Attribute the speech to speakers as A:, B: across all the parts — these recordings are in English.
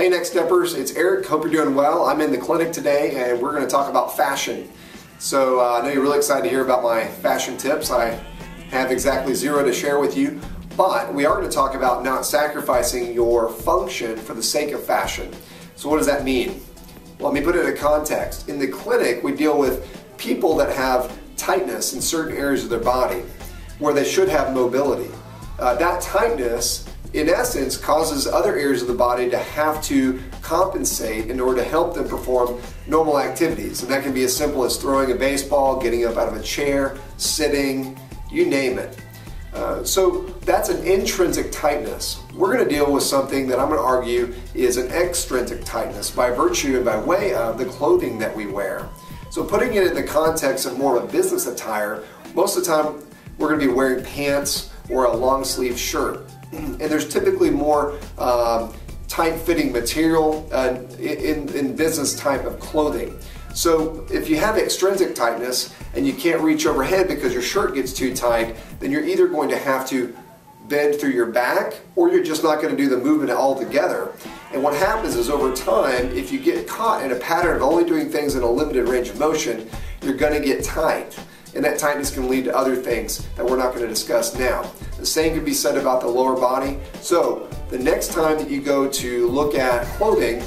A: Hey Next Steppers, it's Eric. Hope you're doing well. I'm in the clinic today and we're going to talk about fashion. So I know you're really excited to hear about my fashion tips. I have exactly 0 to share with you, but we are going to talk about not sacrificing your function for the sake of fashion. So what does that mean? Well, let me put it in context. In the clinic, we deal with people that have tightness in certain areas of their body where they should have mobility. That tightness, in essence, causes other areas of the body to have to compensate in order to help them perform normal activities. And that can be as simple as throwing a baseball, getting up out of a chair, sitting, you name it. So that's an intrinsic tightness. We're going to deal with something that I'm going to argue is an extrinsic tightness by virtue and by way of the clothing that we wear. So putting it in the context of more of a business attire, most of the time we're going to be wearing pants or a long sleeve shirt. And there's typically more tight-fitting material in business type of clothing. So if you have extrinsic tightness and you can't reach overhead because your shirt gets too tight, then you're either going to have to bend through your back or you're just not going to do the movement altogether. And what happens is over time, if you get caught in a pattern of only doing things in a limited range of motion, you're going to get tight. And that tightness can lead to other things that we're not going to discuss now. The same can be said about the lower body. So the next time that you go to look at clothing,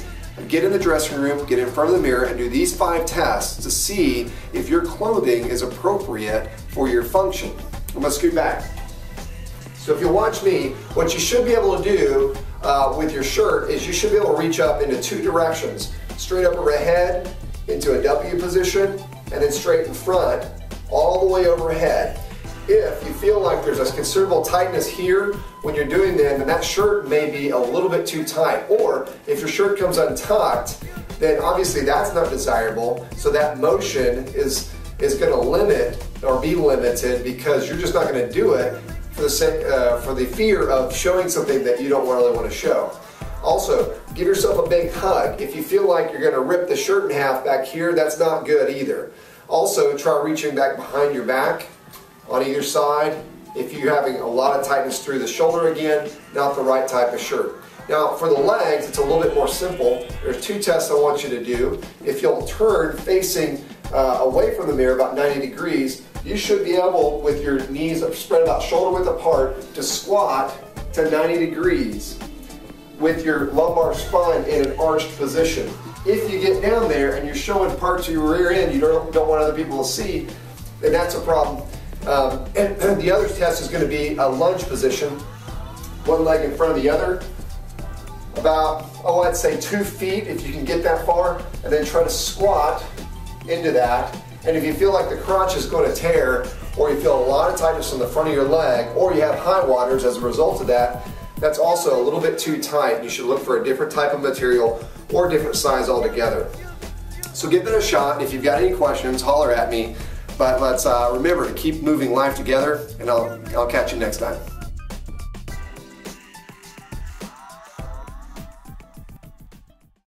A: get in the dressing room, get in front of the mirror, and do these 5 tests to see if your clothing is appropriate for your function. I'm going to scoot back. So if you watch me, what you should be able to do with your shirt is you should be able to reach up into 2 directions. Straight up overhead into a W position, and then straight in front all the way overhead. If you feel like there's a considerable tightness here when you're doing that, then that shirt may be a little bit too tight. Or if your shirt comes untucked, then obviously that's not desirable. So that motion is going to limit or be limited because you're just not going to do it for the sake, for the fear of showing something that you don't really want to show. Also, give yourself a big hug. If you feel like you're going to rip the shirt in half back here, that's not good either. Also, try reaching back behind your back on either side. If you're having a lot of tightness through the shoulder, again, not the right type of shirt. Now, for the legs, it's a little bit more simple. There's 2 tests I want you to do. If you'll turn facing away from the mirror about 90 degrees, you should be able, with your knees spread about shoulder width apart, to squat to 90 degrees with your lumbar spine in an arched position. If you get down there and you're showing parts of your rear end you don't want other people to see, then that's a problem. And the other test is going to be a lunge position, one leg in front of the other, about, I'd say 2 feet if you can get that far, and then try to squat into that. And if you feel like the crotch is going to tear, or you feel a lot of tightness on the front of your leg, or you have high waters as a result of that, that's also a little bit too tight. You should look for a different type of material or a different size altogether. So give it a shot. If you've got any questions, holler at me. But let's remember to keep moving life together, and I'll catch you next time.